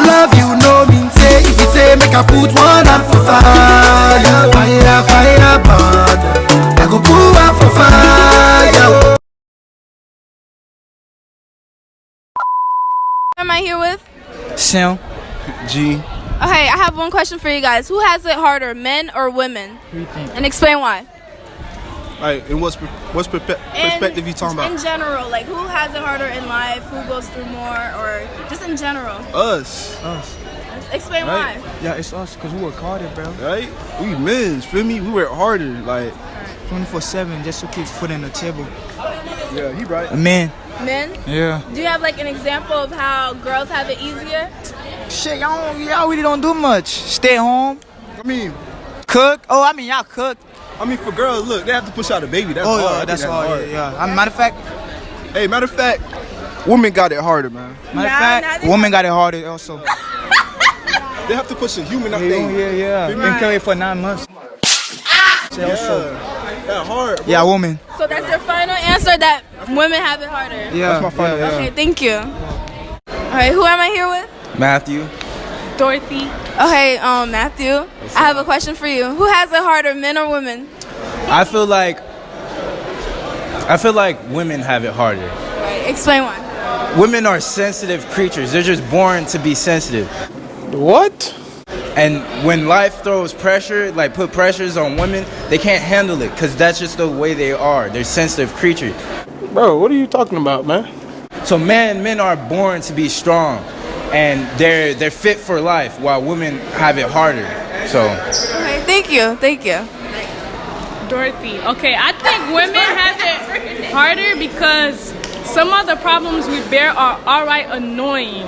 love you, no mean say. If you say make I put one hand for fire, fire, fire, burn. I go put one for fire. Who am I here with? Sam. G. Okay, I have one question for you guys. Who has it harder, men or women? What do you think? And explain why. Like, in what's perspective you talking about? In general, like who has it harder in life? Who goes through more, or just in general? Us. Explain right? why. Yeah, it's us, because we work harder, bro. Right? We men, feel me? We work harder. Like, 24/7 just to keep food on the table. yeah, he right. Men. Men? Yeah. Do you have like an example of how girls have it easier? Shit, y'all really don't do much. Stay home, I mean, cook. Oh, I mean, y'all cook. for girls, look, they have to push out a baby. That's hard. Yeah, that's hard. Yeah. Matter of fact, women got it harder, man. Women got it harder also. They have to push a human out there. Yeah. Been carried for 9 months. That hard, bro. Yeah, woman. So that's your final answer, that women have it harder? Yeah. That's my final answer. Okay, thank you. Alright, who am I here with? Matthew. Dorothy. Okay, Matthew, I have a question for you. Who has it harder, men or women? I feel like women have it harder. Right, explain why. Women are sensitive creatures. They're just born to be sensitive. What? And when life throws pressure, like put pressures on women, they can't handle it because that's just the way they are. They're sensitive creatures. Bro, what are you talking about, man? So men are born to be strong, and they're fit for life, while women have it harder. So. Okay, thank you. Dorothy. Okay, I think women have it harder because some of the problems we bear are alright annoying.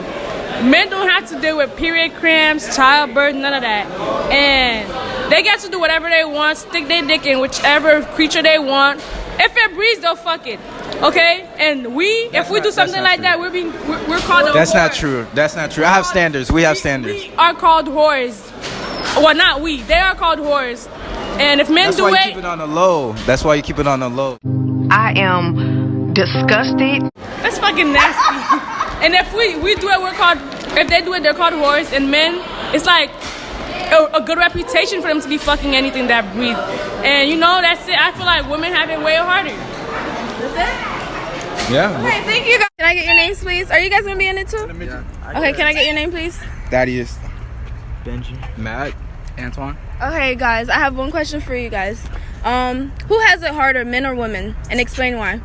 Men don't have to deal with period cramps, childbirth, none of that. And they get to do whatever they want, stick their dick in whichever creature they want. If it breeds, they'll fuck it. Okay? And if we do something like that, we're called a That's whore. not true. That's not true. I have standards. We have standards. We are called whores. Well, not we. They are called whores. And if men That's do why it... you keep it on the low. That's why you keep it on the low. I am disgusted. That's fucking nasty. And if we do it, if they do it, they're called whores. And men, it's like a good reputation for them to be fucking anything that breathes. And that's it. I feel like women have it way harder. That's it? Yeah. Okay, thank you guys. Can I get your names, please? Are you guys gonna be in it too? Yeah. Okay, can I get your name, please? Thaddeus. Benji. Matt. Antoine. Okay, guys, I have one question for you guys. Who has it harder, men or women? And explain why.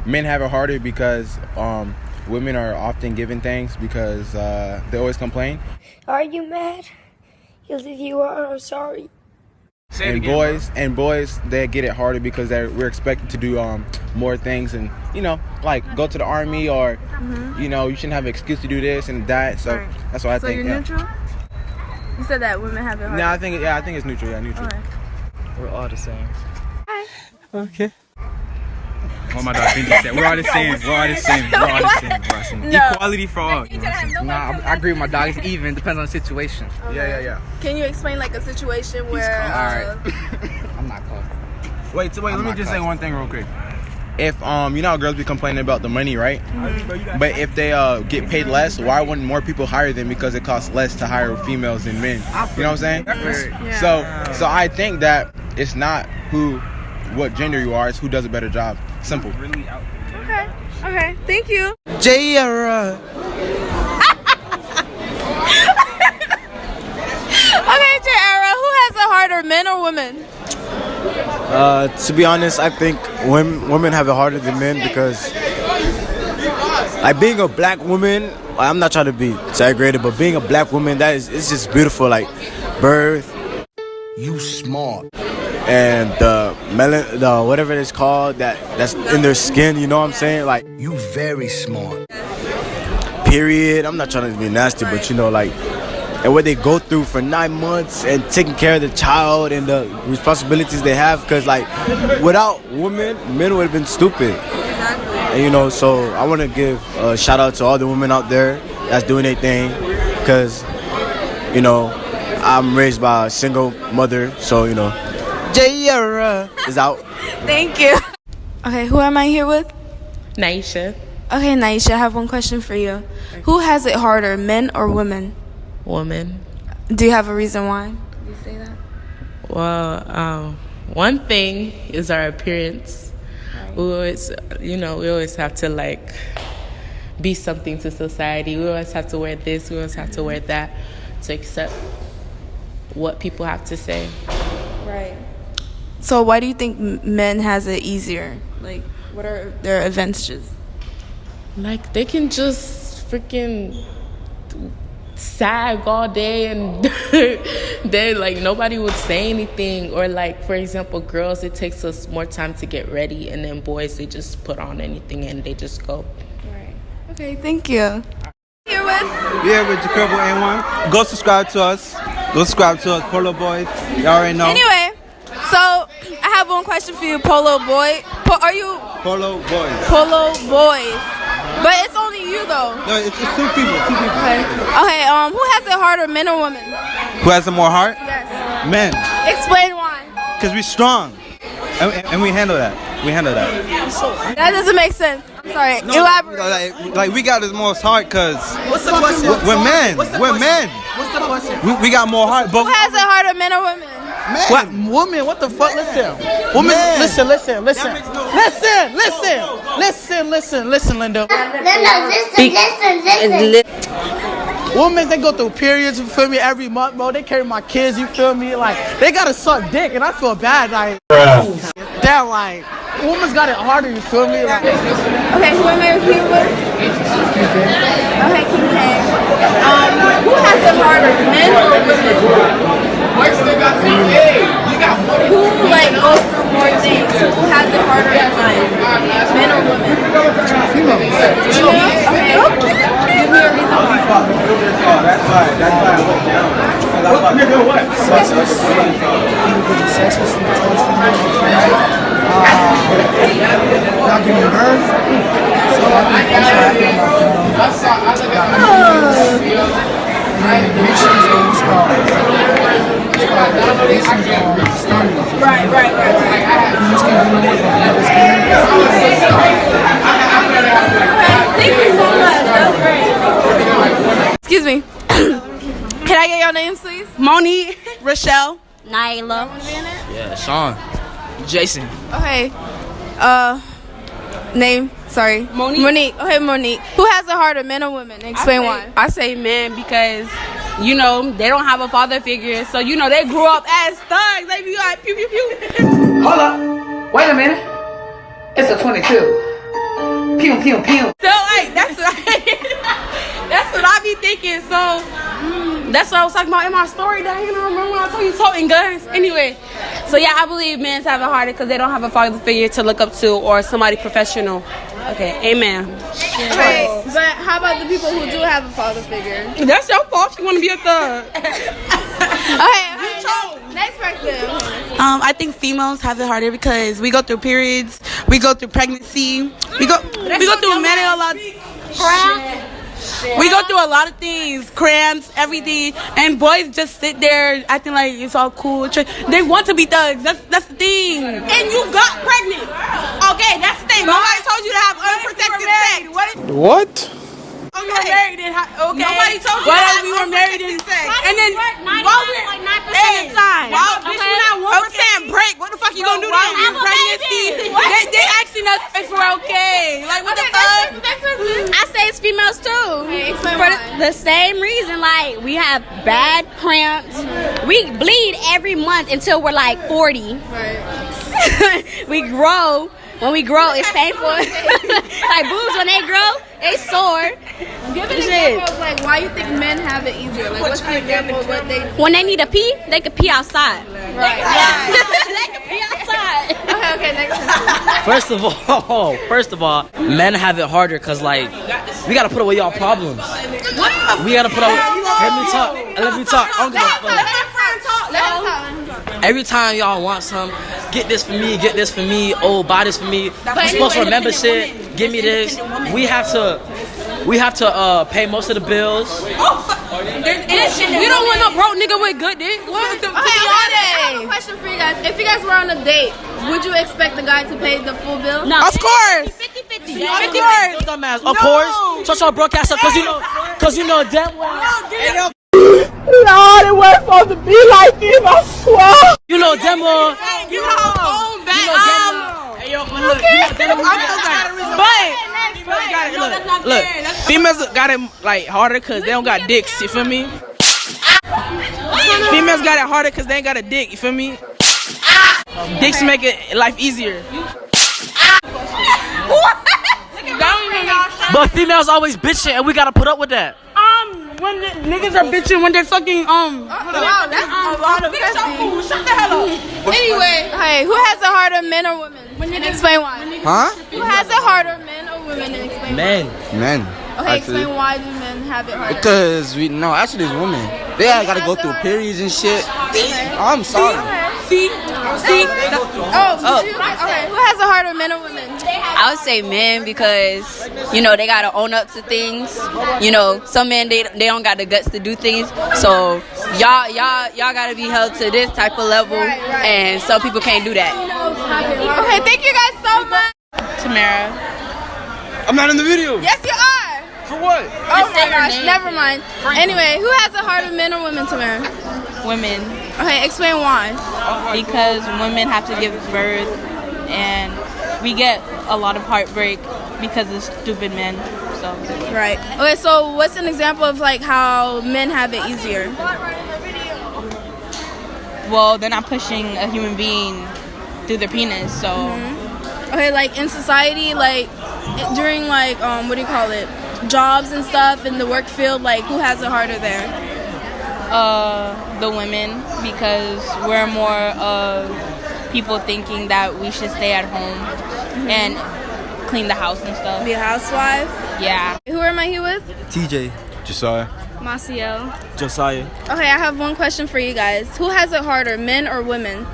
Men have it harder because women are often given things because they always complain. Are you mad? Because if you are, I'm sorry. And boys, they get it harder because we're expected to do more things and like go to the army or you shouldn't have an excuse to do this and that. So that's why I think. So you're neutral? You said that women have it harder. No, I think it's neutral. Yeah, neutral. Okay. We're all the same. Hi. Okay. Oh my God, Benji said we're all the same. No. Equality for all. Nah, I agree with my dog. It's even. Depends on the situation. Okay. Yeah. Can you explain like a situation where? I'm not called. Wait. Let me just say one thing real quick. If how girls be complaining about the money, right? But if they get paid less, why wouldn't more people hire them? Because it costs less to hire females than men. You know what I'm saying? Yeah. So I think that it's not what gender you are, it's who does a better job. Simple. Okay. Thank you. J-Era. Okay, J-Era, who has it harder, men or women? To be honest, I think women have it harder than men because, like, being a black woman, I'm not trying to be exaggerated, but being a black woman, it's just beautiful. Like, birth. You smart. And the whatever it's called that's in their skin, you know what I'm saying? Like, You very smart. period. I'm not trying to be nasty, but like, and what they go through for 9 months and taking care of the child and the responsibilities they have. Because, like, without women, men would have been stupid. Exactly. And, so I want to give a shout out to all the women out there that's doing their thing. Because, I'm raised by a single mother. So, J-Era is out. Thank you. Okay, who am I here with? Naisha. Okay, Naisha, I have one question for you. Who has it harder, men or women? Women. Do you have a reason why you say that? Well, one thing is our appearance. Right. We always have to like be something to society. We always have to wear this. We always have to wear that to accept what people have to say. Right. So why do you think men has it easier? Like, what are their advantages? Like, they can just freaking sag all day and then like nobody would say anything. Or like, for example, girls, it takes us more time to get ready, and then boys, they just put on anything and they just go. Right. Okay, thank you. Here with? Yeah, with Jacobo A1. Go subscribe to us. Go subscribe to us, Polo Boys. Y'all already know. Anyway, so I have one question for you, Polo Boy. Are you? Polo Boys. Polo Boys. But it's only you though. No, it's two people. Okay. Okay. Who has it harder, men or women? Who has the more heart? Yes. Men. Explain why. Because we're strong. And we handle that. That doesn't make sense. I'm sorry. No, Elaborate. like we got the most heart because What's the question? we're men. We're men. What's the question? We got more heart. But Who has it harder, men or women? men. What woman? What the fuck? Listen, woman. Man. Listen, That makes no listen, Linda. Listen. Women, they go through periods, you feel me, every month, bro. They carry my kids, you feel me? Like, they gotta suck dick, and I feel bad, like, they're like, women's got it harder, you feel me? Like, Okay, who am I here with? Okay, King K. Who has it harder, men or women? Who like goes through more things? Who has it harder in life? Men or women? Females. Okay. Give me a reason why. That's right. sexist. Sexist. Not giving birth. So Right. Thank you so much. That was great. Excuse me. Can I get your names, please? Monique, Rochelle, Nyla. Yeah, Sean, Jason. Okay. Name? Sorry. Monique. Okay, Monique. Who has it harder, men or women? Explain why. I say men because, you know, they don't have a father figure. So, you know, they grew up as thugs. They be like, pew, pew, pew. Hold up. Wait a minute. It's a 22. Pew, pew, pew. So, like, that's what I be thinking. So, that's what I was talking about in my story. That, you know, remember when I told you toting guns? Anyway. So, yeah, I believe men's have it harder because they don't have a father figure to look up to or somebody professional. Okay, amen. Okay, but how about the people who do have a father figure? That's your fault. You want to be a thug. Okay, next person. I think females have it harder because we go through periods, we go through pregnancy, we go through many a lot. We go through a lot of things, cramps, everything, and boys just sit there acting like it's all cool. They want to be thugs. That's the thing. And you got pregnant. Okay, that's the thing. Nobody told you to have unprotected sex. What? We were married in nobody told you that we were married in sex. And then while we're like 9% of the time. Bitch, we're not 1% break. What the fuck you gonna do then? Pregnancy. They asking us if we're okay. Like what the fuck? I say it's females too. For the same reason, like we have bad cramps. We bleed every month until we're like 40. Right. We grow. When we grow, it's painful. Like boobs, when they grow, they sore. Give an example of like why you think men have it easier. Like what's the example of what they? When they need to pee, they can pee outside. Right. They can pee outside. Okay, next one. First of all, men have it harder because like we gotta put away y'all problems. We gotta put away. Let me talk. I don't give a fuck. Every time y'all want some, get this for me. Oh, buy this for me. You're supposed to remember shit. Give me this. We have to We have to pay most of the bills. We don't want no broke nigga with good dick. What? I have a question for you guys. If you guys were on a date, would you expect the guy to pay the full bill? No. Of course. 50-50. Dumbass. Of course. Shut your broke ass up, cause you know damn well. Lord, it wasn't supposed to be like this, I swear. You know damn well. Give her phone back. Hey yo, man, look. Look, females got it like harder cause they don't got dicks, you feel me? Females got it harder cause they ain't got a dick, you feel me? Dicks make it life easier. But females always bitching, and we gotta put up with that. When the niggas are bitching when they're fucking Wow, that's a lot of bitching. Shut the hell up. Anyway, Hey, who has it harder, men or women? And explain why. Huh? Who has it harder, men or women? And explain Men. Men. why. Okay, explain why do men have it harder? Because actually it's women. They gotta go through periods and shit. I'm sorry. see. Okay, who has it harder, men or women? I would say men because, you know, they got to own up to things. You know, some men, they don't got the guts to do things. So y'all got to be held to this type of level. And some people can't do that. Okay, thank you guys so much. Tamara. I'm not in the video. Yes, you are. For what? Oh my gosh, never mind. Anyway, who has it harder, men or women, Tamara? Women. Okay, explain why. Because women have to give birth and we get a lot of heartbreak because of stupid men. So Right. Okay, so what's an example of like how men have it easier? well, they're not pushing a human being through their penis, so Okay, like in society, like during like what do you call it? Jobs and stuff in the work field, like who has it harder there? the women, because we're more of people thinking that we should stay at home and clean the house and stuff. Be a housewife? Yeah. Who am I here with? TJ. Josiah. Maciel. Josiah. Okay, I have one question for you guys. Who has it harder, men or women?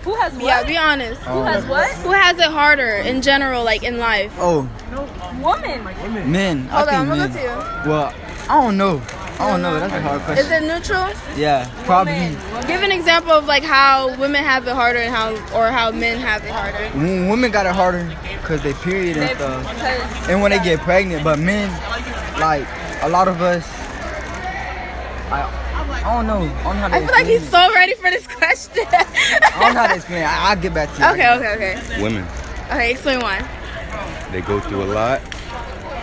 Who has what? Yeah, be honest. Who has what? Who has it harder in general, like in life? Oh, Woman. men. Hold I think on, I'm gonna men. go to you. Well, I don't know. That's a hard question. Is it neutral? Yeah, probably. Give an example of like how women have it harder and how men have it harder. Women got it harder because they period and stuff, and when they get pregnant. But men, like a lot of us, I don't know. I don't know how to I feel like he's so ready for this question. I don't know how to explain it. I'll get back to you. Okay. Women. Okay, explain why. They go through a lot.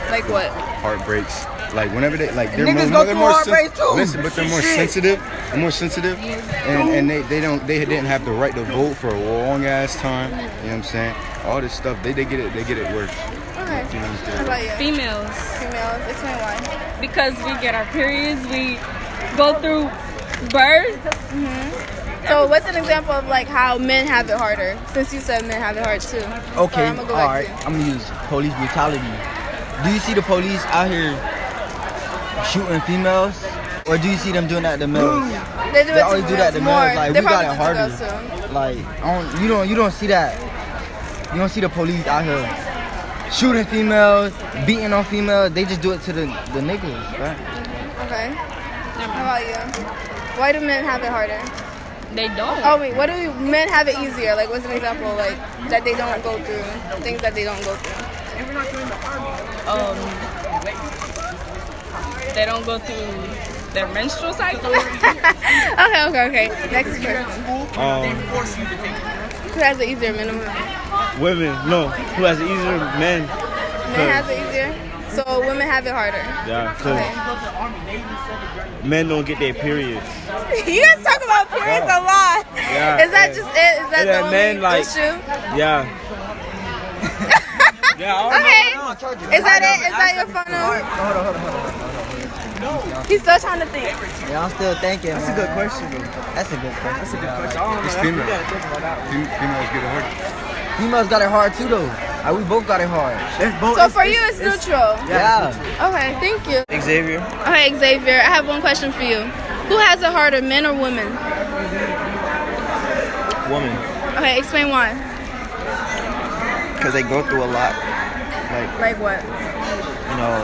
Like what? Heartbreaks. Like whenever they like they're Niggas more, go they're through more heartbreak too. listen, but they're more sensitive. They're more sensitive, and they didn't have the right to vote for a long ass time. You know what I'm saying? All this stuff they get it worse. Okay. You know what I'm saying? How about you? Females. Females. Explain why. Because we get our periods, we go through birth. So what's an example of like how men have it harder? Since you said men have it hard too. Okay, I'm gonna go back alright. I'm gonna use police brutality. Do you see the police out here shooting females? Or do you see them doing that to males? They do it always to do that to more. males. Like They we got it probably do harder. to girls, too. Like you don't see that. You don't see the police out here shooting females, beating on females. They just do it to the niggas, right? Okay. How about you? Why do men have it harder? They don't. Oh wait, what do men have it easier? Like what's an example like that they don't go through? Things that they don't go through. They don't go through their menstrual cycle. Okay. Next question. Who has it easier, men or women? Women, no. Who has it easier? Men. Men have it easier. So women have it harder. Yeah, Okay. men don't get their periods. You guys talk about periods a lot. Yeah, Is that just it? Is that the only issue? Yeah. Okay. Is that it? Is that your phone number? Hold on. He's still trying to think. Yeah, I'm still thinking. That's a good question, though. That's a good question. It's female. Females get it hard. Females got it hard too, though. We both got it hard. So for you, it's neutral. Yeah. Okay, thank you. Xavier. Okay, Xavier, I have one question for you. Who has it harder, men or women? Woman. Okay, explain why. Because they go through a lot. Like what? You know,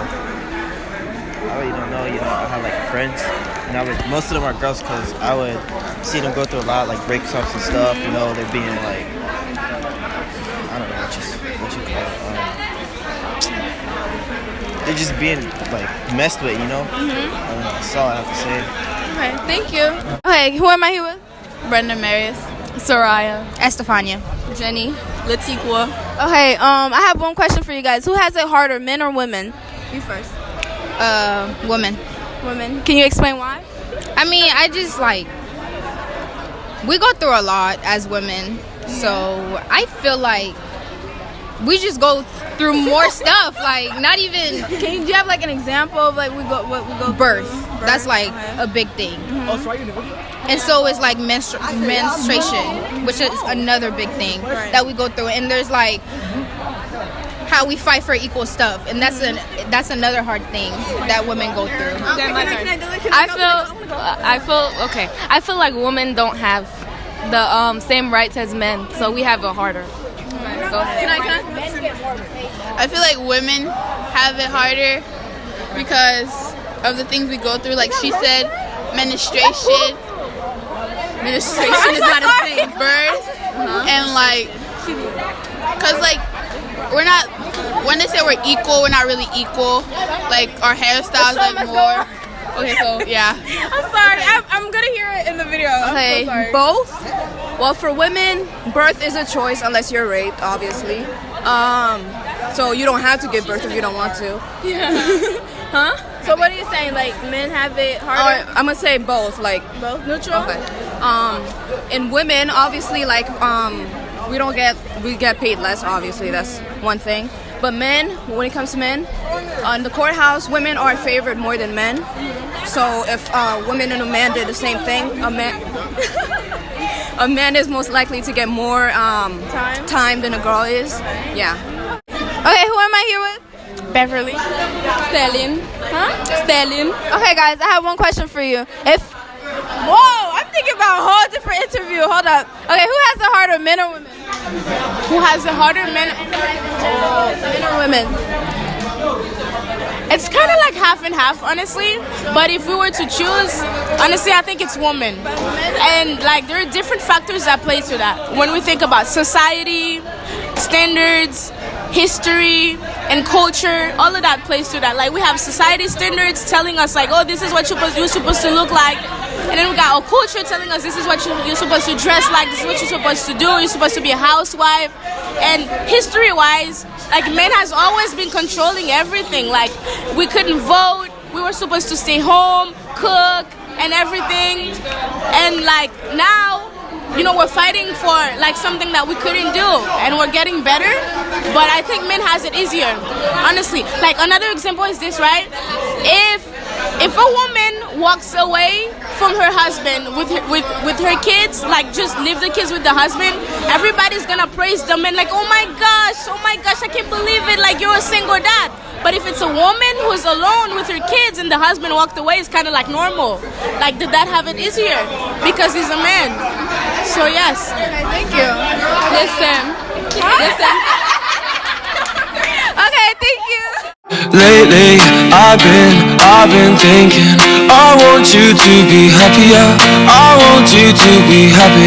I really don't know. You know, I have like friends, and most of them are girls because I would see them go through a lot, like breakups and stuff. You know, they're being like, I don't know what you call it. They're just being like messed with. You know. That's all I have to say. Okay, thank you. Okay, who am I here with? Brenda Marius. Soraya. Estefania. Jenny. Latiqua. Okay, I have one question for you guys. Who has it harder, men or women? You first. Women. Women. Can you explain why? I mean, I just like, we go through a lot as women, so I feel like we just go through more stuff. Like, not even. Do you have like an example of like what we go birth? That's like a big thing. And so it's like menstruation, which is another big thing that we go through. And there's like how we fight for equal stuff, and that's another hard thing that women go through. I feel like women don't have the same rights as men, so we have it harder. Go ahead. I feel like women have it harder because of the things we go through. Like she said, menstruation. Menstruation is not a thing. Birth. And like, cause like we're not. When they say we're equal, we're not really equal. Like our hairstyles like more. Okay, so yeah. I'm sorry. I'm gonna hear it in the video. Okay, I'm so sorry. both. Well, for women, birth is a choice unless you're raped, obviously. So you don't have to give birth if you don't want to. Yeah. Huh? So what are you saying? Like men have it harder? I'm gonna say both. Like both neutral. Okay. In women, obviously, like we get paid less. Obviously, that's one thing. But men, when it comes to men, on the courthouse, women are favored more than men. So if a woman and a man did the same thing, a man is most likely to get more time than a girl is. Yeah. Okay, who am I here with? Beverly. Stallion. Huh? Stallion. Okay, guys, I have one question for you. Whoa, I'm thinking about a whole different interview. Hold up. Okay, who has it harder, men or women? Who has it harder, men or women? It's kind of like half and half, honestly. But if we were to choose, honestly, I think it's women. And like there are different factors that play to that. When we think about society, standards, history, and culture, all of that plays to that. Like we have society standards telling us like, oh, this is what you're supposed to look like. And then we got our culture telling us this is what you're supposed to dress like, this is what you're supposed to do, you're supposed to be a housewife. And history-wise, like men has always been controlling everything. Like we couldn't vote, we were supposed to stay home, cook, and everything. And like now, you know, we're fighting for like something that we couldn't do, and we're getting better. But I think men has it easier, honestly. Like another example is this, right? If a woman walks away from her husband with her kids, like just leave the kids with the husband, everybody's gonna praise the man like, oh my gosh, I can't believe it, like you're a single dad. But if it's a woman who's alone with her kids and the husband walked away, it's kind of like normal. Like the dad have it easier because he's a man. So yes. Okay, thank you. Listen. Okay, thank you. Lately, I've been thinking I want you to be happier. I want you to be happier.